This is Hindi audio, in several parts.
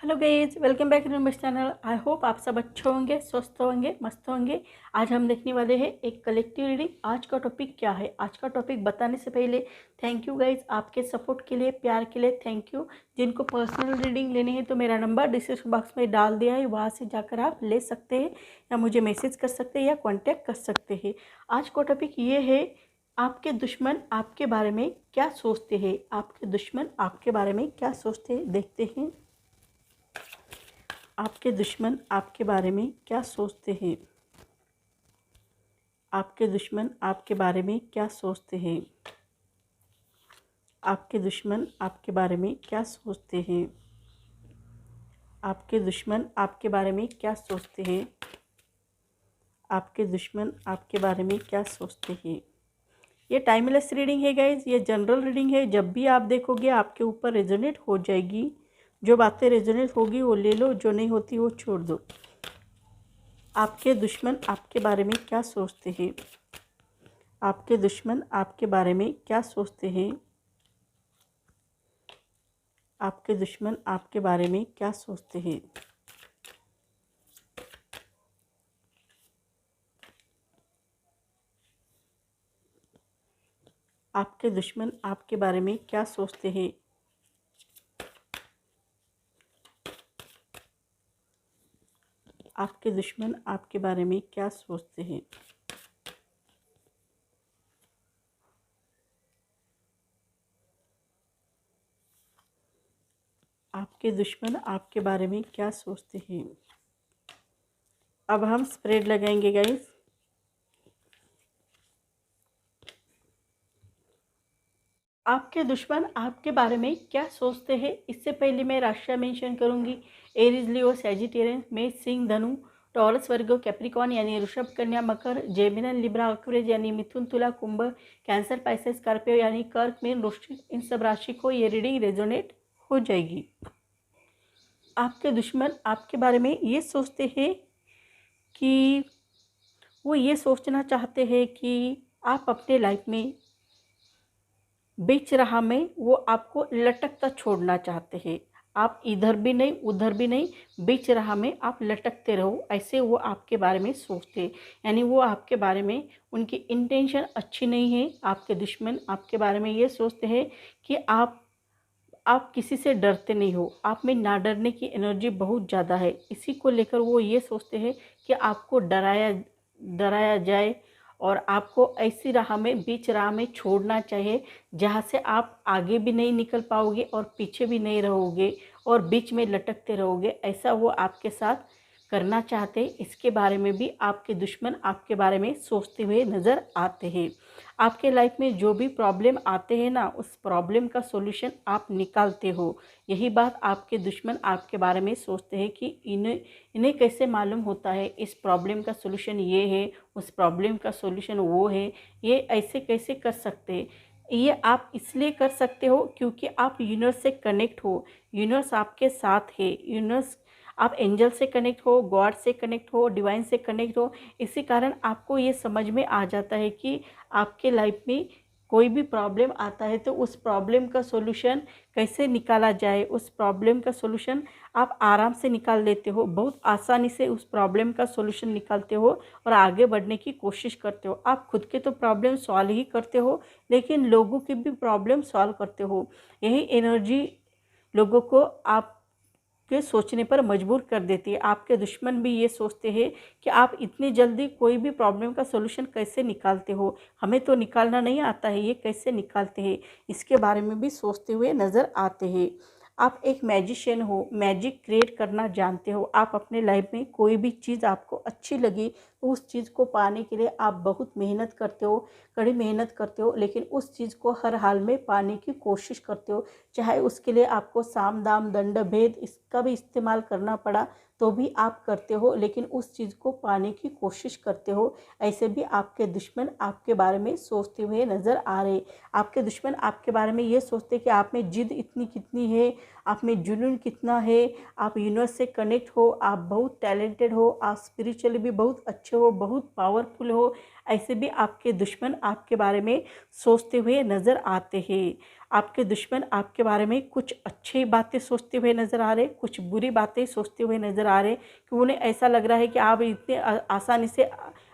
Hello guys, welcome back to my channel. I hope आप सब अच्छे होंगे, स्वस्थ होंगे, मस्त होंगे। आज हम देखने वाले हैं एक कलेक्टिव रीडिंग। आज का टॉपिक क्या है? आज का टॉपिक बताने से पहले थैंक यू गाइज, आपके सपोर्ट के लिए, प्यार के लिए थैंक यू। जिनको पर्सनल रीडिंग लेनी है तो मेरा नंबर डिस्क्रिप्शन बॉक्स में डाल दिया है, वहाँ से जाकर आप ले सकते हैं या मुझे मैसेज कर सकते हैं या कॉन्टैक्ट कर सकते हैं। आज का टॉपिक ये है, आपके दुश्मन आपके बारे में क्या सोचते हैं। आपके दुश्मन आपके बारे में क्या सोचते हैं, देखते हैं। आपके दुश्मन आपके बारे में क्या सोचते हैं। आपके दुश्मन आपके बारे में क्या सोचते हैं। आपके दुश्मन आपके बारे में क्या सोचते हैं। आपके दुश्मन आपके बारे में क्या सोचते हैं। आपके दुश्मन आपके बारे में क्या सोचते हैं। ये टाइमलेस रीडिंग है गाइज, ये जनरल रीडिंग है। जब भी आप देखोगे आपके ऊपर रेजोनेट हो जाएगी। जो बातें रेजोनेट होगी वो ले लो, जो नहीं होती वो छोड़ दो। आपके दुश्मन आपके बारे में क्या सोचते हैं। आपके दुश्मन आपके बारे में क्या सोचते हैं। आपके दुश्मन आपके बारे में क्या सोचते हैं। आपके दुश्मन आपके बारे में क्या सोचते हैं। आपके दुश्मन आपके बारे में क्या सोचते हैं। आपके दुश्मन आपके बारे में क्या सोचते हैं। अब हम स्प्रेड लगाएंगे गाइस। आपके दुश्मन आपके बारे में क्या सोचते हैं, इससे पहले मैं राशि मेंशन करूंगी। एरीज, लियो, सैजिटेरियस, मेष, सिंह, धनु, टॉरस, वर्गो, कैप्रिकॉन यानी ऋषभ, कन्या, मकर, जेमिनी, लिब्रा, एक्वेरियस यानी मिथुन, तुला, कुंभ, कैंसर, पाइसेस, स्कॉर्पियो यानी कर्क, मीन, वृश्चिक, इन सब राशि को ये रीडिंग रेजोनेट हो जाएगी। आपके दुश्मन आपके बारे में ये सोचते हैं कि वो ये सोचना चाहते हैं कि आप अपने लाइफ में बीच राह में वो आपको लटकता छोड़ना चाहते हैं। आप इधर भी नहीं उधर भी नहीं, बीच राह में आप लटकते रहो, ऐसे वो आपके बारे में सोचते हैं। यानी वो आपके बारे में, उनकी इंटेंशन अच्छी नहीं है। आपके दुश्मन आपके बारे में ये सोचते हैं कि आप किसी से डरते नहीं हो, आप में ना डरने की एनर्जी बहुत ज़्यादा है। इसी को लेकर वो ये सोचते हैं कि आपको डराया डराया जाए और आपको ऐसी राह में, बीच राह में छोड़ना चाहिए जहाँ से आप आगे भी नहीं निकल पाओगे और पीछे भी नहीं रहोगे और बीच में लटकते रहोगे। ऐसा वो आपके साथ करना चाहते हैं। इसके बारे में भी आपके दुश्मन आपके बारे में सोचते हुए नज़र आते हैं। आपके लाइफ में जो भी प्रॉब्लम आते हैं ना, उस प्रॉब्लम का सॉल्यूशन आप निकालते हो। यही बात आपके दुश्मन आपके बारे में सोचते हैं कि इन्हें कैसे मालूम होता है इस प्रॉब्लम का सॉल्यूशन ये है, उस प्रॉब्लम का सॉल्यूशन वो है, ये ऐसे कैसे कर सकते हैं। ये आप इसलिए कर सकते हो क्योंकि आप यूनिवर्स से कनेक्ट हो। यूनिवर्स आपके साथ है। यूनिवर्स, आप एंजल से कनेक्ट हो, गॉड से कनेक्ट हो, डिवाइन से कनेक्ट हो। इसी कारण आपको ये समझ में आ जाता है कि आपके लाइफ में कोई भी प्रॉब्लम आता है तो उस प्रॉब्लम का सॉल्यूशन कैसे निकाला जाए। उस प्रॉब्लम का सॉल्यूशन आप आराम से निकाल लेते हो, बहुत आसानी से उस प्रॉब्लम का सॉल्यूशन निकालते हो और आगे बढ़ने की कोशिश करते हो। आप खुद के तो प्रॉब्लम सॉल्व ही करते हो, लेकिन लोगों की भी प्रॉब्लम सॉल्व करते हो। यही एनर्जी लोगों को आप के सोचने पर मजबूर कर देती है। आपके दुश्मन भी ये सोचते हैं कि आप इतनी जल्दी कोई भी प्रॉब्लम का सॉल्यूशन कैसे निकालते हो, हमें तो निकालना नहीं आता है, ये कैसे निकालते हैं। इसके बारे में भी सोचते हुए नज़र आते हैं। आप एक मैजिशियन हो, मैजिक क्रिएट करना जानते हो। आप अपने लाइफ में कोई भी चीज़ आपको अच्छी लगी तो उस चीज़ को पाने के लिए आप बहुत मेहनत करते हो, कड़ी मेहनत करते हो, लेकिन उस चीज़ को हर हाल में पाने की कोशिश करते हो। चाहे उसके लिए आपको साम दाम दंड भेद इसका भी इस्तेमाल करना पड़ा तो भी आप करते हो, लेकिन उस चीज़ को पाने की कोशिश करते हो। ऐसे भी आपके दुश्मन आपके बारे में सोचते हुए नज़र आ रहे। आपके दुश्मन आपके बारे में ये सोचते कि आप में जिद इतनी कितनी है, आप में जुनून कितना है, आप यूनिवर्स से कनेक्ट हो, आप बहुत टैलेंटेड हो, आप स्पिरिचुअली भी बहुत अच्छे हो, बहुत पावरफुल हो, ऐसे भी आपके दुश्मन आपके बारे में सोचते हुए नज़र आते हैं। आपके दुश्मन आपके बारे में कुछ अच्छी बातें सोचते हुए नज़र आ रहे, कुछ बुरी बातें सोचते हुए नज़र आ रहे, कि उन्हें ऐसा लग रहा है कि आप इतने आसानी से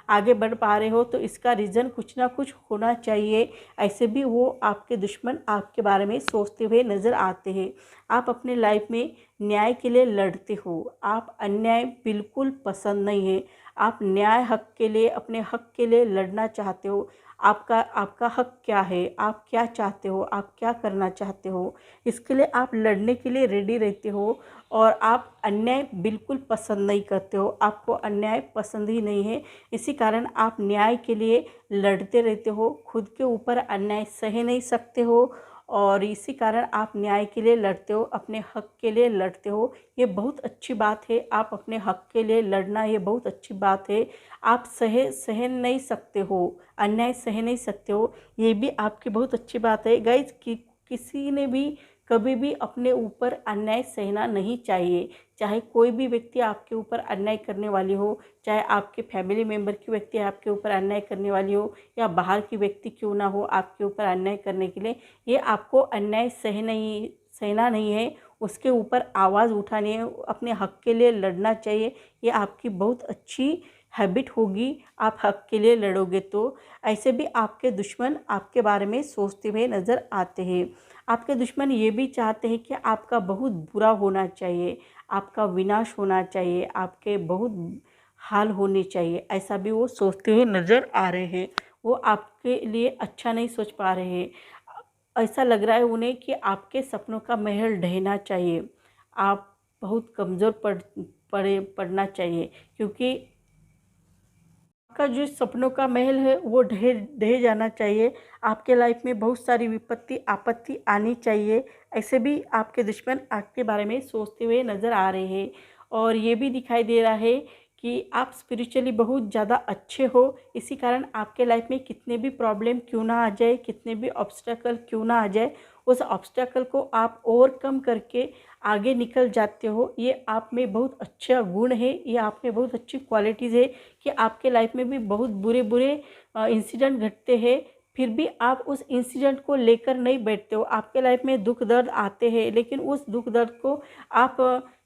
आगे बढ़ पा रहे हो तो इसका रीज़न कुछ ना कुछ होना चाहिए। ऐसे भी वो आपके दुश्मन आपके बारे में सोचते हुए नज़र आते हैं। आप अपने लाइफ में न्याय के लिए लड़ते हो, आप अन्याय बिल्कुल पसंद नहीं है। आप न्याय हक के लिए, अपने हक के लिए लड़ना चाहते हो। आपका आपका हक क्या है, आप क्या चाहते हो, आप क्या करना चाहते हो, इसके लिए आप लड़ने के लिए रेडी रहते हो। और आप अन्याय बिल्कुल पसंद नहीं करते हो, आपको अन्याय पसंद ही नहीं है। इसी कारण आप न्याय के लिए लड़ते रहते हो, खुद के ऊपर अन्याय सह नहीं सकते हो, और इसी कारण आप न्याय के लिए लड़ते हो, अपने हक के लिए लड़ते हो। ये बहुत अच्छी बात है, आप अपने हक के लिए लड़ना ये बहुत अच्छी बात है। आप सहन नहीं सकते हो, अन्याय सह नहीं सकते हो, ये भी आपकी बहुत अच्छी बात है। गाइज किसी ने भी कभी भी अपने ऊपर अन्याय सहना नहीं चाहिए। चाहे कोई भी व्यक्ति आपके ऊपर अन्याय करने वाली हो, चाहे आपके फैमिली मेम्बर की व्यक्ति आपके ऊपर अन्याय करने वाली हो, या बाहर की व्यक्ति क्यों ना हो आपके ऊपर अन्याय करने के लिए, ये आपको अन्याय सहना नहीं है, उसके ऊपर आवाज़ उठानी है, अपने हक के लिए लड़ना चाहिए। ये आपकी बहुत अच्छी हैबिट होगी, आप हक के लिए लड़ोगे तो। ऐसे भी आपके दुश्मन आपके बारे में सोचते हुए नज़र आते हैं। आपके दुश्मन ये भी चाहते हैं कि आपका बहुत बुरा होना चाहिए, आपका विनाश होना चाहिए, आपके बहुत हाल होने चाहिए, ऐसा भी वो सोचते हुए नज़र आ रहे हैं। वो आपके लिए अच्छा नहीं सोच पा रहे हैं। ऐसा लग रहा है उन्हें कि आपके सपनों का महल ढहना चाहिए, आप बहुत कमज़ोर पड़ना चाहिए, क्योंकि आपका जो सपनों का महल है वो ढह जाना चाहिए। आपके लाइफ में बहुत सारी विपत्ति आपत्ति आनी चाहिए। ऐसे भी आपके दुश्मन आपके बारे में सोचते हुए नज़र आ रहे हैं। और ये भी दिखाई दे रहा है कि आप स्पिरिचुअली बहुत ज़्यादा अच्छे हो, इसी कारण आपके लाइफ में कितने भी प्रॉब्लम क्यों ना आ जाए, कितने भी ऑब्स्टेकल क्यों ना आ जाए, उस ऑब्स्टेकल को आप ओवरकम करके आगे निकल जाते हो। ये आप में बहुत अच्छा गुण है, ये आप में बहुत अच्छी क्वालिटीज़ है कि आपके लाइफ में भी बहुत बुरे बुरे इंसिडेंट घटते हैं, फिर भी आप उस इंसिडेंट को लेकर नहीं बैठते हो। आपके लाइफ में दुख दर्द आते हैं, लेकिन उस दुख दर्द को आप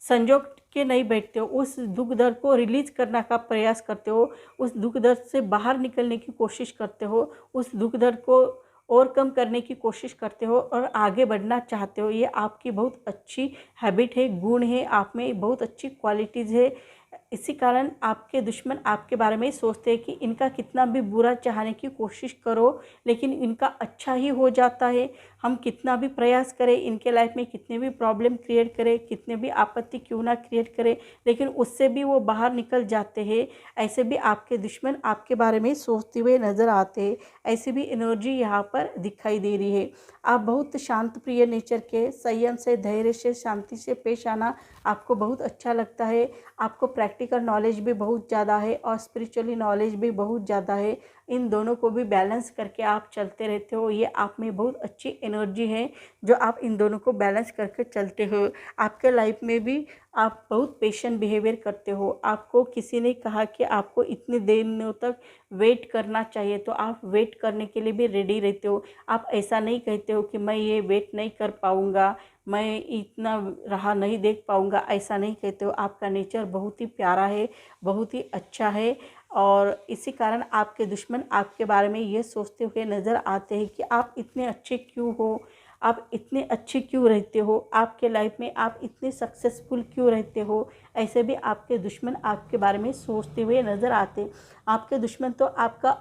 संजो के नहीं बैठते हो, उस दुख दर्द को रिलीज़ करने का प्रयास करते हो, उस दुख दर्द से बाहर निकलने की कोशिश करते हो, उस दुख दर्द को ओवरकम करने की कोशिश करते हो और आगे बढ़ना चाहते हो। ये आपकी बहुत अच्छी हैबिट है, गुण है, आप में बहुत अच्छी क्वालिटीज़ है। इसी कारण आपके दुश्मन आपके बारे में सोचते हैं कि इनका कितना भी बुरा चाहने की कोशिश करो, लेकिन इनका अच्छा ही हो जाता है। हम कितना भी प्रयास करें, इनके लाइफ में कितने भी प्रॉब्लम क्रिएट करें, कितने भी आपत्ति क्यों ना क्रिएट करें, लेकिन उससे भी वो बाहर निकल जाते हैं। ऐसे भी आपके दुश्मन आपके बारे में सोचते हुए नज़र आते हैं। ऐसी भी एनर्जी यहाँ पर दिखाई दे रही है। आप बहुत शांत प्रिय नेचर के, संयम से, धैर्य से, शांति से पेश आना आपको बहुत अच्छा लगता है। आपको प्रैक्टिकल नॉलेज भी बहुत ज़्यादा है और स्पिरिचुअली नॉलेज भी बहुत ज़्यादा है। इन दोनों को भी बैलेंस करके आप चलते रहते हो, ये आप में बहुत अच्छी एनर्जी है जो आप इन दोनों को बैलेंस करके चलते हो। आपके लाइफ में भी आप बहुत पेशेंट बिहेवियर करते हो। आपको किसी ने कहा कि आपको इतने दिनों तक वेट करना चाहिए, तो आप वेट करने के लिए भी रेडी रहते हो। आप ऐसा नहीं कहते हो कि मैं ये वेट नहीं कर पाऊँगा, मैं इतना राह नहीं देख पाऊँगा, ऐसा नहीं कहते हो। आपका नेचर बहुत ही प्यारा है, बहुत ही अच्छा है, और इसी कारण आपके दुश्मन आपके बारे में ये सोचते हुए नज़र आते हैं कि आप इतने अच्छे क्यों हो, आप इतने अच्छे क्यों रहते हो, आपके लाइफ में आप इतने सक्सेसफुल क्यों रहते हो। ऐसे भी आपके दुश्मन आपके बारे में सोचते हुए नज़र आते। आपके दुश्मन तो आपका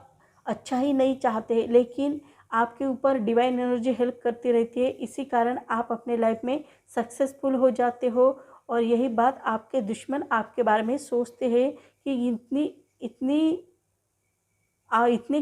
अच्छा ही नहीं चाहते, लेकिन आपके ऊपर डिवाइन एनर्जी हेल्प करती रहती है, इसी कारण आप अपने लाइफ में सक्सेसफुल हो जाते हो। और यही बात आपके दुश्मन आपके बारे में सोचते हैं कि इतने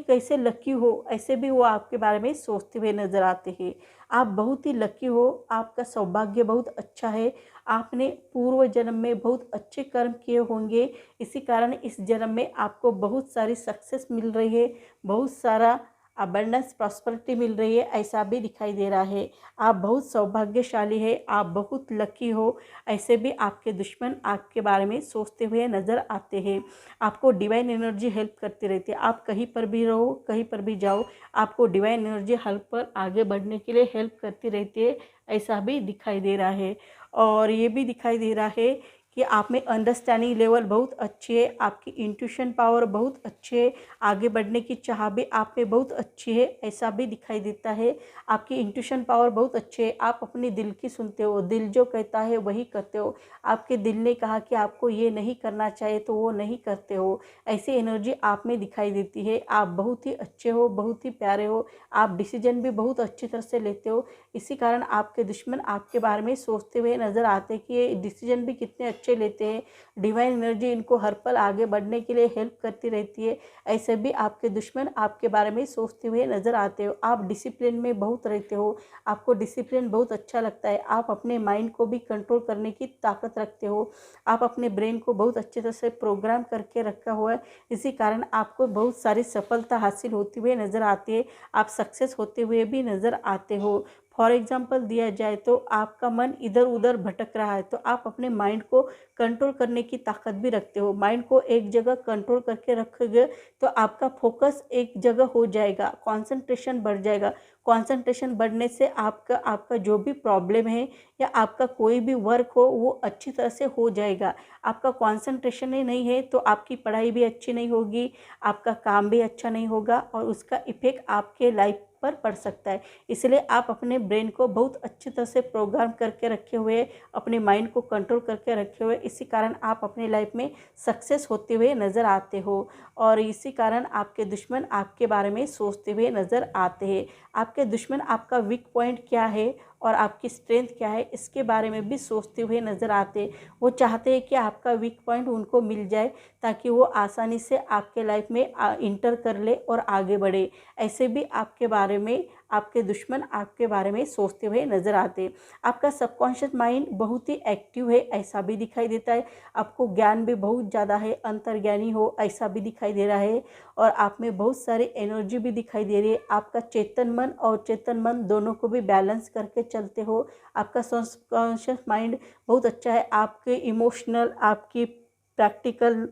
कैसे लकी हो, ऐसे भी वो आपके बारे में सोचते हुए नज़र आते हैं। आप बहुत ही लकी हो, आपका सौभाग्य बहुत अच्छा है, आपने पूर्व जन्म में बहुत अच्छे कर्म किए होंगे, इसी कारण इस जन्म में आपको बहुत सारी सक्सेस मिल रही है, बहुत सारा अबंडेंस प्रॉस्पेरिटी मिल रही है, ऐसा भी दिखाई दे रहा है। आप बहुत सौभाग्यशाली है, आप बहुत लकी हो, ऐसे भी आपके दुश्मन आपके बारे में सोचते हुए नज़र आते हैं। आपको डिवाइन एनर्जी हेल्प करती रहती है। आप कहीं पर भी रहो, कहीं पर भी जाओ, आपको डिवाइन एनर्जी हेल्प पर आगे बढ़ने के लिए हेल्प करती रहती है, ऐसा भी दिखाई दे रहा है। और ये भी दिखाई दे रहा है कि आप में अंडरस्टैंडिंग लेवल बहुत अच्छी है, आपकी इंट्यूशन पावर बहुत अच्छी है, आगे बढ़ने की चाह भी आप में बहुत अच्छी है, ऐसा भी दिखाई देता है। आपकी इंट्यूशन पावर बहुत अच्छी है, आप अपने दिल की सुनते हो, दिल जो कहता है वही करते हो। आपके दिल ने कहा कि आपको ये नहीं करना चाहिए तो वो नहीं करते हो, ऐसी एनर्जी आप में दिखाई देती है। आप बहुत ही अच्छे हो, बहुत ही प्यारे हो, आप डिसीजन भी बहुत अच्छी तरह से लेते हो। इसी कारण आपके दुश्मन आपके बारे में सोचते हुए नज़र आते हैं कि ये डिसीजन भी कितने अच्छे लेते हैं, डिवाइन एनर्जी इनको हर पल आगे बढ़ने के लिए हेल्प करती रहती है, ऐसे भी आपके दुश्मन आपके बारे में सोचते हुए नज़र आते हो। आप डिसिप्लिन में बहुत रहते हो, आपको डिसिप्लिन बहुत अच्छा लगता है, आप अपने माइंड को भी कंट्रोल करने की ताकत रखते हो, आप अपने ब्रेन को बहुत अच्छी तरह से प्रोग्राम करके रखा हुआ है। इसी कारण आपको बहुत सारी सफलता हासिल होती हुई नज़र आती है, आप सक्सेस होते हुए भी नज़र आते हो। फॉर एग्जाम्पल दिया जाए तो आपका मन इधर उधर भटक रहा है, तो आप अपने माइंड को कंट्रोल करने की ताकत भी रखते हो। माइंड को एक जगह कंट्रोल करके रखोगे तो आपका फोकस एक जगह हो जाएगा, कंसंट्रेशन बढ़ जाएगा। कंसंट्रेशन बढ़ने से आपका आपका जो भी प्रॉब्लम है या आपका कोई भी वर्क हो वो अच्छी तरह से हो जाएगा। आपका कंसंट्रेशन ही नहीं है तो आपकी पढ़ाई भी अच्छी नहीं होगी, आपका काम भी अच्छा नहीं होगा और उसका इफ़ेक्ट आपके लाइफ पर पड़ सकता है। इसलिए आप अपने ब्रेन को बहुत अच्छी तरह से प्रोग्राम करके रखे हुए, अपने माइंड को कंट्रोल करके रखे हुए, इसी कारण आप अपने लाइफ में सक्सेस होते हुए नज़र आते हो। और इसी कारण आपके दुश्मन आपके बारे में सोचते हुए नज़र आते हैं। आपके दुश्मन आपका वीक पॉइंट क्या है और आपकी स्ट्रेंथ क्या है इसके बारे में भी सोचते हुए नज़र आते हैं। वो चाहते हैं कि आपका वीक पॉइंट उनको मिल जाए ताकि वो आसानी से आपके लाइफ में इंटर कर ले और आगे बढ़े। ऐसे भी आपके बारे में आपके दुश्मन आपके बारे में सोचते हुए नज़र आते हैं। आपका सबकॉन्शियस माइंड बहुत ही एक्टिव है, ऐसा भी दिखाई देता है। आपको ज्ञान भी बहुत ज़्यादा है, अंतर्ज्ञानी हो ऐसा भी दिखाई दे रहा है। और आप में बहुत सारी एनर्जी भी दिखाई दे रही है। आपका चेतन मन और चेतन मन दोनों को भी बैलेंस करके चलते हो। आपका सबकॉन्शियस माइंड बहुत अच्छा है। आपके इमोशनल, आपकी प्रैक्टिकल,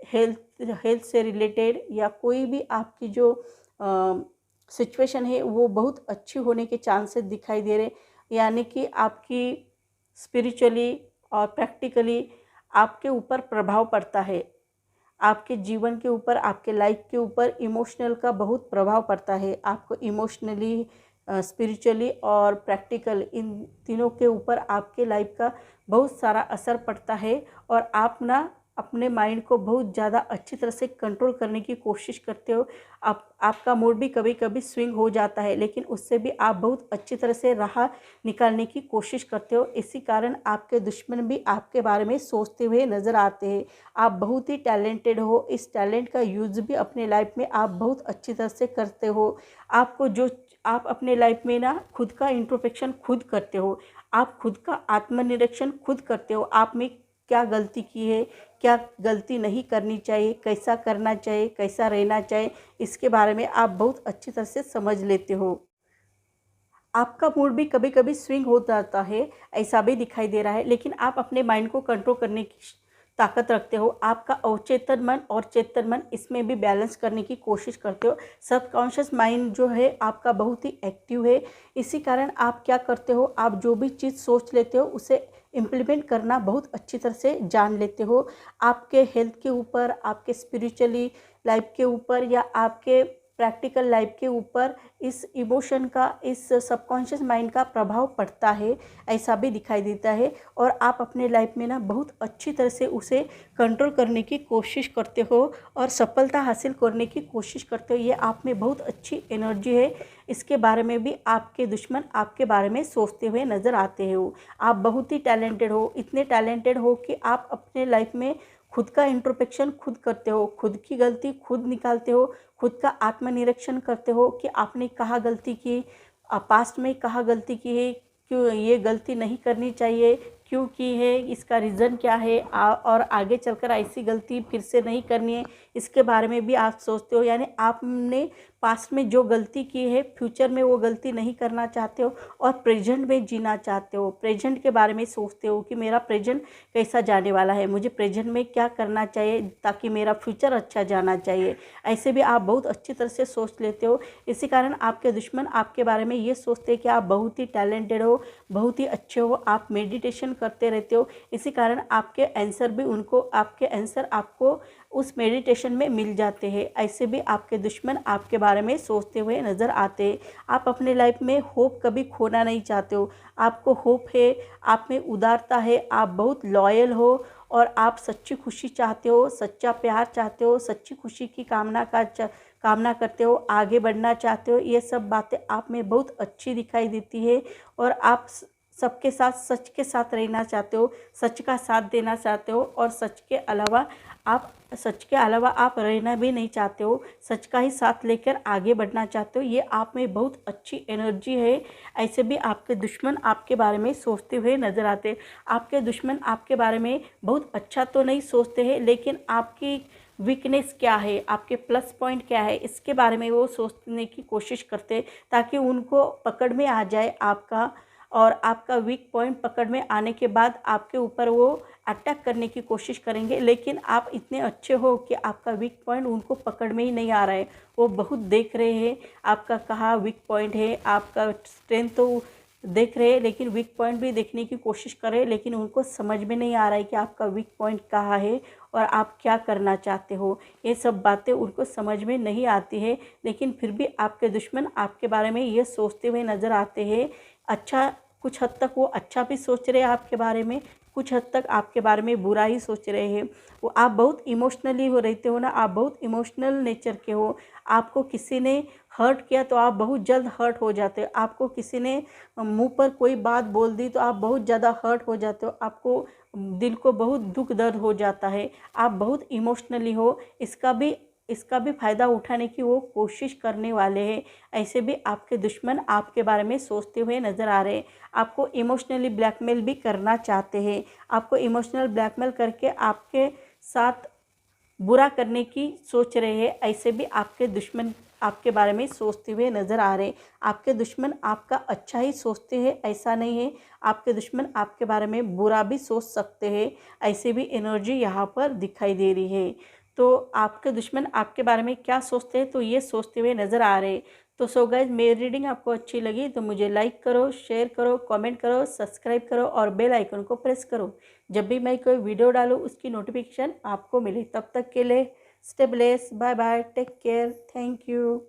हेल्थ से रिलेटेड या कोई भी आपकी जो सिचुएशन है वो बहुत अच्छी होने के चांसेस दिखाई दे रहे। यानी कि आपकी स्पिरिचुअली और प्रैक्टिकली आपके ऊपर प्रभाव पड़ता है, आपके जीवन के ऊपर, आपके लाइफ के ऊपर इमोशनल का बहुत प्रभाव पड़ता है। आपको इमोशनली, स्पिरिचुअली और प्रैक्टिकल इन तीनों के ऊपर आपके लाइफ का बहुत सारा असर पड़ता है। और आप ना अपने माइंड को बहुत ज़्यादा अच्छी तरह से कंट्रोल करने की कोशिश करते हो। आपका मूड भी कभी कभी स्विंग हो जाता है, लेकिन उससे भी आप बहुत अच्छी तरह से राह निकालने की कोशिश करते हो। इसी कारण आपके दुश्मन भी आपके बारे में सोचते हुए नज़र आते हैं। आप बहुत ही टैलेंटेड हो, इस टैलेंट का यूज़ भी अपने लाइफ में आप बहुत अच्छी तरह से करते हो। आपको जो आप अपने लाइफ में ना खुद का इंट्रोस्पेक्शन खुद करते हो, आप खुद का आत्मनिरीक्षण खुद करते हो। आप में क्या गलती की है, क्या गलती नहीं करनी चाहिए, कैसा करना चाहिए, कैसा रहना चाहिए, इसके बारे में आप बहुत अच्छी तरह से समझ लेते हो। आपका मूड भी कभी कभी स्विंग हो जाता है, ऐसा भी दिखाई दे रहा है, लेकिन आप अपने माइंड को कंट्रोल करने की ताकत रखते हो। आपका अवचेतन मन और चेतन मन इसमें भी बैलेंस करने की कोशिश करते हो। सबकॉन्शियस माइंड जो है आपका बहुत ही एक्टिव है। इसी कारण आप क्या करते हो, आप जो भी चीज़ सोच लेते हो उसे इम्प्लीमेंट करना बहुत अच्छी तरह से जान लेते हो। आपके हेल्थ के ऊपर, आपके स्पिरिचुअली लाइफ के ऊपर या आपके प्रैक्टिकल लाइफ के ऊपर इस इमोशन का, इस सबकॉन्शियस माइंड का प्रभाव पड़ता है, ऐसा भी दिखाई देता है। और आप अपने लाइफ में ना बहुत अच्छी तरह से उसे कंट्रोल करने की कोशिश करते हो और सफलता हासिल करने की कोशिश करते हो। ये आप में बहुत अच्छी एनर्जी है, इसके बारे में भी आपके दुश्मन आपके बारे में सोचते हुए नज़र आते हो। आप बहुत ही टैलेंटेड हो, इतने टैलेंटेड हो कि आप अपने लाइफ में खुद का इंट्रोस्पेक्शन खुद करते हो, खुद की गलती खुद निकालते हो, खुद का आत्मनिरीक्षण करते हो कि आपने कहाँ गलती की, पास्ट में कहाँ गलती की है, क्यों ये गलती नहीं करनी चाहिए, क्यों की है, इसका रीज़न क्या है, और आगे चलकर ऐसी गलती फिर से नहीं करनी है, इसके बारे में भी आप सोचते हो। यानी आपने पास्ट में जो गलती की है फ्यूचर में वो गलती नहीं करना चाहते हो और प्रेजेंट में जीना चाहते हो। प्रेजेंट के बारे में सोचते हो कि मेरा प्रेजेंट कैसा जाने वाला है, मुझे प्रेजेंट में क्या करना चाहिए ताकि मेरा फ्यूचर अच्छा जाना चाहिए। ऐसे भी आप बहुत अच्छी तरह से सोच लेते हो। इसी कारण आपके दुश्मन आपके बारे में ये सोचते हैं कि आप बहुत ही टैलेंटेड हो, बहुत ही अच्छे हो, आप मेडिटेशन करते रहते हो। इसी कारण आपके आंसर भी आपके आंसर आपको उस मेडिटेशन में मिल जाते हैं। ऐसे भी आपके दुश्मन आपके बारे में सोचते हुए नज़र आते हैं। आप अपने लाइफ में होप कभी खोना नहीं चाहते हो, आपको होप है, आप में उदारता है, आप बहुत लॉयल हो और आप सच्ची खुशी चाहते हो, सच्चा प्यार चाहते हो, सच्ची खुशी की कामना करते हो, आगे बढ़ना चाहते हो। ये सब बातें आप में बहुत अच्छी दिखाई देती है और आप सबके साथ सच के साथ रहना चाहते हो, सच का साथ देना चाहते हो और सच के अलावा आप रहना भी नहीं चाहते हो, सच का ही साथ लेकर आगे बढ़ना चाहते हो। ये आप में बहुत अच्छी एनर्जी है। ऐसे भी आपके दुश्मन आपके बारे में सोचते हुए नज़र आते हैं। आपके दुश्मन आपके बारे में बहुत अच्छा तो नहीं सोचते हैं, लेकिन आपकी वीकनेस क्या है, आपके प्लस पॉइंट क्या है, इसके बारे में वो सोचने की कोशिश करते हैं ताकि उनको पकड़ में आ जाए आपका, और आपका वीक पॉइंट पकड़ में आने के बाद आपके ऊपर वो अटैक करने की कोशिश करेंगे। लेकिन आप इतने अच्छे हो कि आपका वीक पॉइंट उनको पकड़ में ही नहीं आ रहा है। वो बहुत देख रहे हैं आपका कहाँ वीक पॉइंट है, आपका स्ट्रेंथ तो देख रहे हैं, लेकिन वीक पॉइंट भी देखने की कोशिश करें, लेकिन उनको समझ में नहीं आ रहा है कि आपका वीक पॉइंट कहाँ है और आप क्या करना चाहते हो। ये सब बातें उनको समझ में नहीं आती है, लेकिन फिर भी आपके दुश्मन आपके बारे में ये सोचते हुए नज़र आते हैं। अच्छा, कुछ हद तक वो अच्छा भी सोच रहे हैं आपके बारे में, कुछ हद तक आपके बारे में बुरा ही सोच रहे हैं। वो आप बहुत इमोशनली हो रहते हो ना, आप बहुत इमोशनल नेचर के हो। आपको किसी ने हर्ट किया तो आप बहुत जल्द हर्ट हो जाते हो। आपको किसी ने मुंह पर कोई बात बोल दी तो आप बहुत ज़्यादा हर्ट हो जाते हो, आपको दिल को बहुत दुख दर्द हो जाता है। आप बहुत इमोशनली हो, इसका भी फ़ायदा उठाने की वो कोशिश करने वाले हैं। ऐसे भी आपके दुश्मन आपके बारे में सोचते हुए नज़र आ रहे हैं। आपको इमोशनली ब्लैकमेल भी करना चाहते हैं, आपको इमोशनल ब्लैकमेल करके आपके साथ बुरा करने की सोच रहे हैं। ऐसे भी आपके दुश्मन आपके बारे में सोचते हुए नज़र आ रहे हैं। आपके दुश्मन आपका अच्छा ही सोचते हैं, ऐसा नहीं है। आपके दुश्मन आपके बारे में बुरा भी सोच सकते हैं, ऐसे भी एनर्जी यहाँ पर दिखाई दे रही है। तो आपके दुश्मन आपके बारे में क्या सोचते हैं, तो ये सोचते हुए नज़र आ रहे हैं। तो सो गाइज, मेरी रीडिंग आपको अच्छी लगी तो मुझे लाइक करो, शेयर करो, कमेंट करो, सब्सक्राइब करो और बेल आइकन को प्रेस करो। जब भी मैं कोई वीडियो डालूँ उसकी नोटिफिकेशन आपको मिले। तब तक के लिए stay blessed, bye bye, take care, thank you.